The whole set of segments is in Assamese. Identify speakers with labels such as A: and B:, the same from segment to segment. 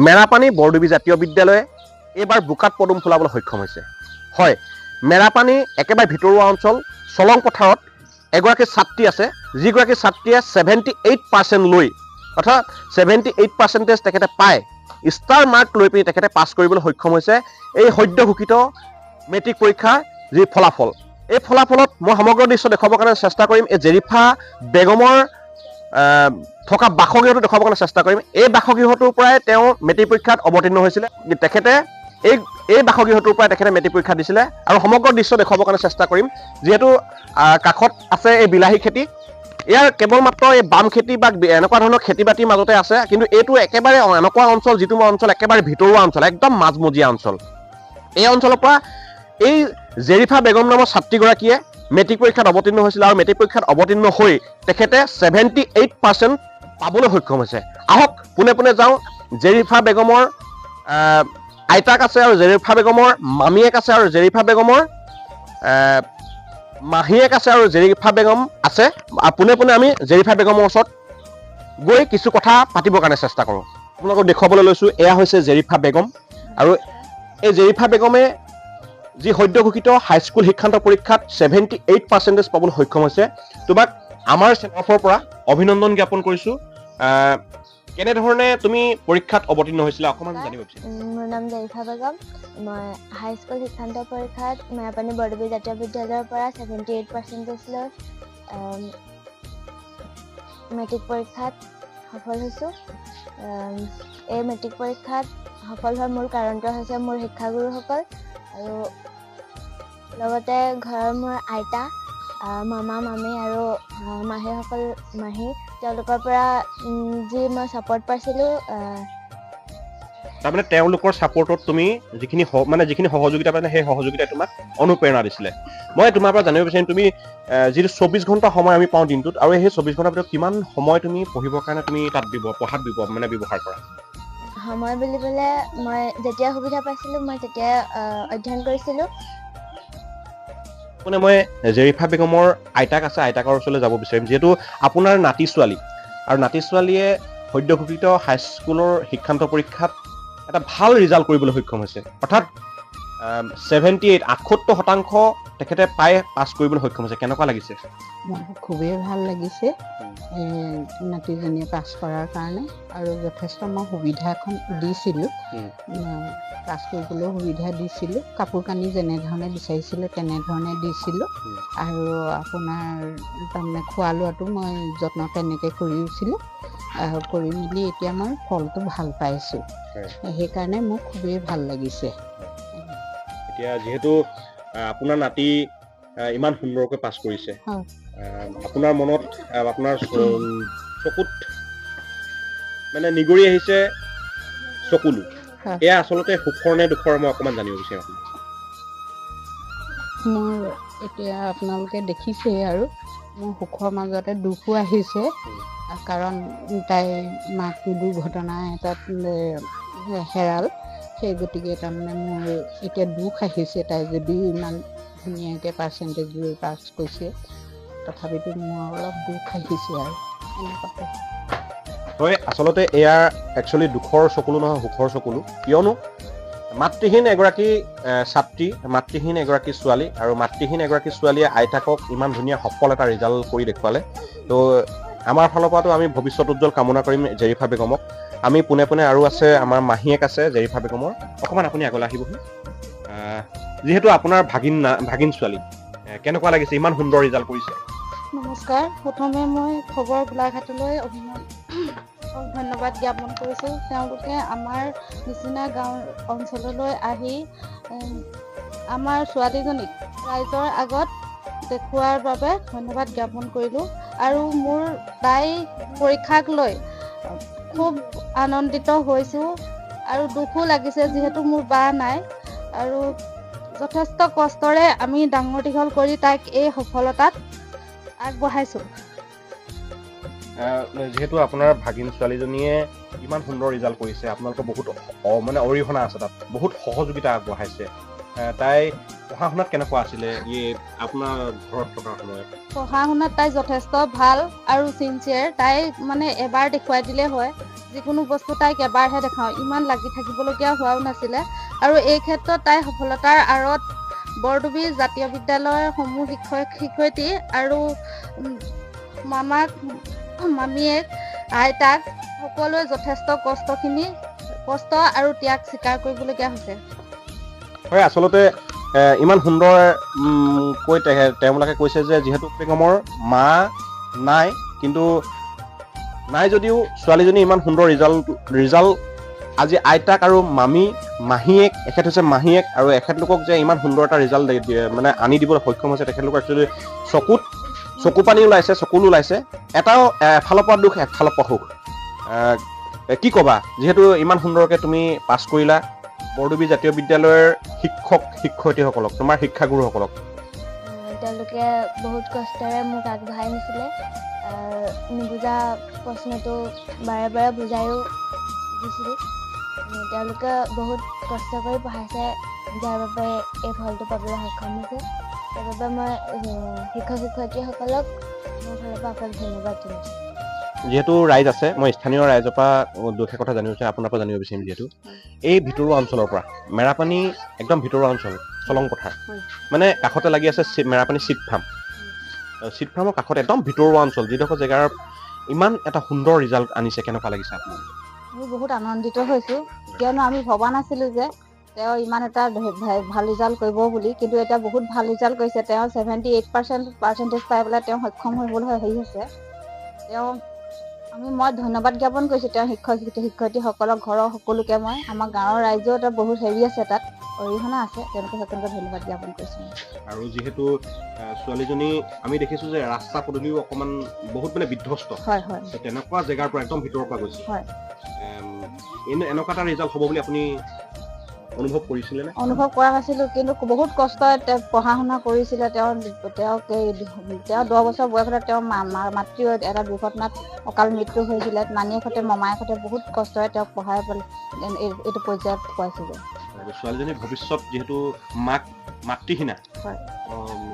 A: মেৰাপানী বৰদুবি জাতীয় বিদ্যালয়ে এইবাৰ বোকাত পদুম ফুলাবলৈ সক্ষম হৈছে। হয়, মেৰাপানী একেবাৰে ভিতৰুৱা অঞ্চল চলং পথাৰত এগৰাকী ছাত্ৰী আছে, যিগৰাকী ছাত্ৰীয়ে 78% লৈ অৰ্থাৎ 78% তেখেতে পায় ষ্টাৰ মাৰ্ক লৈ পিনি তেখেতে পাছ কৰিবলৈ সক্ষম হৈছে এই সদ্য ঘোষিত মেট্ৰিক পৰীক্ষাৰ যি ফলাফল। এই ফলাফলত মই সমগ্ৰ দৃশ্য দেখুৱাবৰ কাৰণে চেষ্টা কৰিম। এই জেৰিফা বেগমৰ থকা বাসগৃহটো দেখুৱাবৰ কাৰণে চেষ্টা কৰিম। এই বাসগৃহটোৰ পৰাই তেওঁ মেট্ৰিক পৰীক্ষাত অৱতীৰ্ণ হৈছিলে। তেখেতে এই বাসগৃহটোৰ পৰাই তেখেতে মেট্ৰিক পৰীক্ষা দিছিলে আৰু সমগ্ৰ দৃশ্য দেখুৱাবৰ কাৰণে চেষ্টা কৰিম। যিহেতু কাষত আছে এই বিলাহী খেতি, ইয়াৰ কেৱল মাত্ৰ এই বাম খেতি বা এনেকুৱা ধৰণৰ খেতি বাতিৰ মাজতে আছে, কিন্তু এইটো একেবাৰে এনেকুৱা অঞ্চল যিটো অঞ্চল একেবাৰে ভিতৰুৱা অঞ্চল, একদম মাজমজিয়া অঞ্চল। এই অঞ্চলৰ পৰা এই জেৰিফা বেগম নামৰ ছাত্ৰীগৰাকীয়ে মেট্ৰিক পৰীক্ষাত অৱতীৰ্ণ হৈছিল আৰু মেট্ৰিক পৰীক্ষাত অৱতীৰ্ণ হৈ তেখেতে 78% পাবলৈ সক্ষম হৈছে। আহক পোনে পোনে যাওঁ। জেৰিফা বেগমৰ আইতাক আছে আৰু জেৰিফা বেগমৰ মামীয়েক আছে আৰু জেৰিফা বেগমৰ মাহীয়েক আছে আৰু জেৰিফা বেগম আছে। পোনে পোনে আমি জেৰিফা বেগমৰ ওচৰত গৈ কিছু কথা পাতিবৰ কাৰণে চেষ্টা কৰোঁ। আপোনালোকক দেখুৱাবলৈ লৈছোঁ, এয়া হৈছে জেৰিফা বেগম। আৰু এই জেৰিফা বেগমে যি সদ্য ঘোষিত হাইস্কুল শিক্ষান্ত পৰীক্ষাত 78% পাবলৈ সক্ষম হৈছে। তোমাক আমাৰ চেনেলৰ পৰা অভিনন্দন জ্ঞাপন কৰিছোঁ। কেনেধৰণে তুমি পৰীক্ষাত অৱতীৰ্ণ হৈছিলা অকণমান জানিব বিচাৰিম।
B: মোৰ নাম জেৰিফা বেগম। মই হাইস্কুল শিক্ষান্ত পৰীক্ষাত মেৰাপানী বৰদুবি জাতীয় বিদ্যালয়ৰ পৰা 78% লৈ মেট্ৰিক পৰীক্ষাত সফল হৈছোঁ। এই মেট্ৰিক পৰীক্ষাত সফল হোৱাৰ মূল কাৰণটো হৈছে মোৰ শিক্ষাগুৰুসকল আৰু লগতে ঘৰৰ মোৰ আইতা, মামা মামী আৰু মাহী তেওঁলোকৰ পৰা যি মই ছাপোৰ্ট পাইছিলোঁ।
A: তাৰমানে তেওঁলোকৰ ছাপোৰ্টত তুমি যিখিনি সহযোগিতা পাইছা সেই সহযোগিতাই তোমাক অনুপ্ৰেৰণা দিছিলে। মই তোমাৰ পৰা জানিব বিচাৰিম, তুমি যিটো 24 ঘণ্টা সময় আমি পাওঁ দিনটোত, আৰু সেই 24 ঘণ্টাৰ ভিতৰত কিমান সময় তুমি পঢ়িবৰ কাৰণে তুমি তাত পঢ়াত ব্যৱহাৰ কৰা?
B: সময় বুলিবলৈ মই যেতিয়া সুবিধা পাইছিলোঁ মই তেতিয়াই অধ্যয়ন কৰিছিলোঁ।
A: মই জেৰিফা বেগমৰ আইতাক আছে, আইতাকৰ ওচৰলৈ যাব বিচাৰিম। যিহেতু আপোনাৰ নাতি ছোৱালী আৰু নাতি ছোৱালীয়ে সদ্য ঘোষিত হাইস্কুলৰ শিক্ষান্ত পৰীক্ষাত এটা ভাল ৰিজাল্ট কৰিবলৈ সক্ষম হৈছে, অৰ্থাৎ 78% তেখেতে পাই পাছ কৰিবলৈ সক্ষম হৈছে। কেনেকুৱা লাগিছে?
C: খুবেই ভাল লাগিছে নাতিজনীয়ে পাছ কৰাৰ কাৰণে, আৰু যথেষ্ট মই সুবিধা এখন দিছিলোঁ, পাছ কৰিবলৈও সুবিধা দিছিলোঁ। কাপোৰ কানি যেনেধৰণে বিচাৰিছিলোঁ তেনেধৰণে দিছিলোঁ, আৰু আপোনাৰ তাৰমানে খোৱা লোৱাটো মই যত্ন তেনেকৈ কৰিছিলোঁ। কৰি মেলি এতিয়া মই ফলটো ভাল পাইছোঁ, সেইকাৰণে মোক খুবেই ভাল লাগিছে।
A: এতিয়া যিহেতু আপোনাৰ নাতি ইমান সুন্দৰকৈ পাছ কৰিছে, আপোনাৰ মনত আপোনাৰ চকুত মানে নিগৰি আহিছে চকুলো, এয়া আচলতে সুখৰ নে দুখৰ মই অকণমান জানিব বিচাৰিম।
C: মোৰ এতিয়া আপোনালোকে দেখিছেই, আৰু মোৰ সুখৰ মাজতে দুখো আহিছে, কাৰণ তাই মাকটো দুৰ্ঘটনা এটাত হেৰাল। সেই গতিকে তাৰমানে মোৰ এতিয়া দুখ আহিছে, তাই যদিও ইমান ধুনীয়াকৈ পাৰ্চেণ্টেজ লৈ পাছ কৰিছে, তথাপিতো মোৰ অলপ দুখ আহিছে আৰু এনেকুৱাকৈ।
A: হয়, আচলতে এয়া একচুৱেলি দুখৰ চকুলো নহয়, সুখৰ চকুলো। কিয়নো মাতৃহীন এগৰাকী ছাত্ৰী, মাতৃহীন এগৰাকী ছোৱালী, আৰু মাতৃহীন এগৰাকী ছোৱালীয়ে আইতাকক ইমান ধুনীয়া সফল এটা ৰিজাল্ট কৰি দেখুৱালে। তো আমাৰ ফালৰ পৰাতো আমি ভৱিষ্যত উজ্জ্বল কামনা কৰিম জেৰিফা বেগমক। আমি পোনে পোনে আৰু আছে আমাৰ মাহীয়েক আছে জেৰিফা বেগমৰ। অকণমান আপুনি আগলৈ আহিবহি। যিহেতু আপোনাৰ ভাগিন ছোৱালী, কেনেকুৱা লাগিছে ইমান সুন্দৰ ৰিজাল্ট কৰিছে?
D: নমস্কাৰ। প্ৰথমে মই খবৰ গোলাঘাটলৈ ধন্যবাদ জ্ঞাপন কৰিছোঁ। তেওঁলোকে আমাৰ নিচিনা গাঁও অঞ্চললৈ আহি আমাৰ ছোৱালীজনীক ৰাইজৰ আগত দেখুওৱাৰ বাবে ধন্যবাদ জ্ঞাপন কৰিলোঁ। আৰু মোৰ তাই পৰীক্ষাক লৈ খুব আনন্দিত হৈছোঁ, আৰু দুখো লাগিছে যিহেতু মোৰ বা নাই, আৰু যথেষ্ট কষ্টৰে আমি ডাঙৰ দীঘল কৰি তাইক এই সফলতাত আগবঢ়াইছোঁ।
A: যিহেতু আপোনাৰ ভাগিন ছোৱালীজনীয়ে ইমান সুন্দৰ ৰিজাল্ট কৰিছে, আপোনালোকৰ বহুত অৰিহণা আছে তাত, বহুত সহযোগিতা আগবঢ়াইছে। তাই পঢ়া শুনাত কেনেকুৱা আছিলে আপোনাৰ ঘৰত থকাৰ সময়ত?
D: পঢ়া শুনাত তাই যথেষ্ট ভাল আৰু চিনচিয়াৰ। তাই মানে এবাৰ দেখুৱাই দিলে হয়, যিকোনো বস্তু তাইক এবাৰহে দেখাওঁ, ইমান লাগি থাকিবলগীয়া হোৱাও নাছিলে। আৰু এই ক্ষেত্ৰত তাই সফলতাৰ আঁৰত বৰডুবি জাতীয় বিদ্যালয়ৰ সমূহ শিক্ষক শিক্ষয়িত্ৰী আৰু মামাক মামীয়েক আইতাক সকলোৱে যথেষ্ট কষ্ট আৰু ত্যাগ স্বীকাৰ কৰিবলগীয়া হৈছে।
A: হয়, আচলতে ইমান সুন্দৰ কৈ তেওঁলোকে কৈছে যে যিহেতু প্ৰেমৰ মা নাই, কিন্তু নাই যদিও ছোৱালীজনী ইমান সুন্দৰ ৰিজাল্ট আজি আইতাক আৰু মাহীয়েক, এখেত হৈছে মাহীয়েক, আৰু এখেতলোকক যে ইমান সুন্দৰ এটা ৰিজাল্ট মানে আনি দিবলৈ সক্ষম হৈছে, তেখেতলোক একচুৱেলি চকু পানী ওলাইছে, চকুলো ওলাইছে। এটাও এফালৰ পৰা দুখ, এফালৰ পৰা সুখ। কি ক'বা, যিহেতু ইমান সুন্দৰকৈ তুমি পাছ কৰিলা, বৰডুবি জাতীয় বিদ্যালয়ৰ শিক্ষক শিক্ষয়িত্ৰীসকলক, তোমাৰ শিক্ষাগুৰুসকলক?
B: তেওঁলোকে বহুত কষ্টেৰে মোক আগবঢ়াই নিছিলে। নুবুজা প্ৰশ্নটো বাৰে বাৰে বুজাইও দিছিল। তেওঁলোকে বহুত কষ্ট কৰি পঢ়াইছে, যাৰ বাবে এই ফলটো পাবলৈ সক্ষম হৈছে। সেইবাবে মই শিক্ষক শিক্ষয়িত্ৰীসকলক মোৰ ফালৰ পৰা আপোনাক ধন্যবাদ জনাইছোঁ।
A: যিহেতু ৰাইজ আছে, মই স্থানীয় ৰাইজৰ পৰা দুষাৰ কথা জানিব বিচাৰিম, আপোনাৰ পৰা জানিব বিচাৰিম। যিহেতু এই ভিতৰুৱা অঞ্চলৰ পৰা, মেৰাপানী একদম ভিতৰুৱা অঞ্চল, চলং পথাৰ, মানে কাষতে লাগি আছে মেৰাপানী চিট ফাৰ্মৰ কাষত একদম ভিতৰুৱা অঞ্চল, যিডোখৰ জেগাৰ ইমান এটা সুন্দৰ ৰিজাল্ট আনিছে, কেনেকুৱা লাগিছে আপোনাৰ?
D: আমি বহুত আনন্দিত হৈছোঁ, কিয়নো আমি ভবা নাছিলোঁ যে তেওঁ ইমান এটা ভাল ৰিজাল্ট কৰিব বুলি, কিন্তু এতিয়া বহুত ভাল ৰিজাল্ট কৰিছে। তেওঁ 78% পাৰ্চেণ্টেজ পাই পেলাই তেওঁ সক্ষম হ'বলৈ হেৰি হৈছে। মই ধন্যবাদ জ্ঞাপন কৰিছোঁ তেওঁ শিক্ষক শিক্ষয়িত্ৰীসকলক, ঘৰৰ সকলোকে। আমাৰ গাঁৱৰ ৰাইজেও এটা বহুত হেৰি আছে, তাত অৰিহণা আছে, তেওঁলোকে সকলোকে ধন্যবাদ জ্ঞাপন কৰিছোঁ।
A: আৰু যিহেতু ছোৱালীজনী আমি দেখিছোঁ যে ৰাস্তা পদূলিও অকণমান বহুত মানে বিধ্বস্ত,
D: হয়,
A: তেনেকুৱা জেগাৰ পৰা একদম ভিতৰৰ পৰা গৈছে।
D: হয়,
A: এনেকুৱা এটা ৰিজাল্ট হ'ব বুলি আপুনি অনুভৱ কৰিছিলে নে?
D: অনুভৱ কৰা নাছিলোঁ, কিন্তু বহুত কষ্টৰে তেওঁ পঢ়া শুনা কৰিছিলে। তেওঁ 10 বছৰ বয়সতে তেওঁৰ মাতৃৰ এটা দুৰ্ঘটনাত অকাল মৃত্যু হৈছিলে। নানীয়েকহঁতে মমায়েকহঁতে বহুত কষ্টৰে তেওঁক পঢ়াই এইটো পৰ্যায়ত পোৱাইছিলে।
A: ছোৱালীজনীৰ ভৱিষ্যত, যিহেতু মাতৃহীনা,
D: হয়,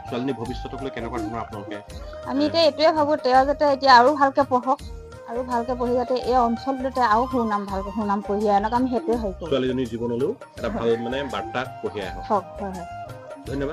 A: ছোৱালীজনীৰ ভৱিষ্যতক লৈ কেনেকুৱা ধৰণৰ আপোনালোকে?
D: আমি এতিয়া এইটোৱে ভাবোঁ, তেওঁ যাতে এতিয়া আৰু ভালকৈ পঢ়ক, আৰু ভালকৈ পঢ়ি যাতে এই অঞ্চলটোতে আৰু সুনাম কঢ়িয়াই আনক, আমি সেইটোৱে ভাবিছোঁ।
A: ছোৱালীজনীৰ জীৱনলৈও এটা ভাল মানে বাৰ্তা কঢ়িয়াই আহক।
D: হয়।
A: ধন্যবাদ।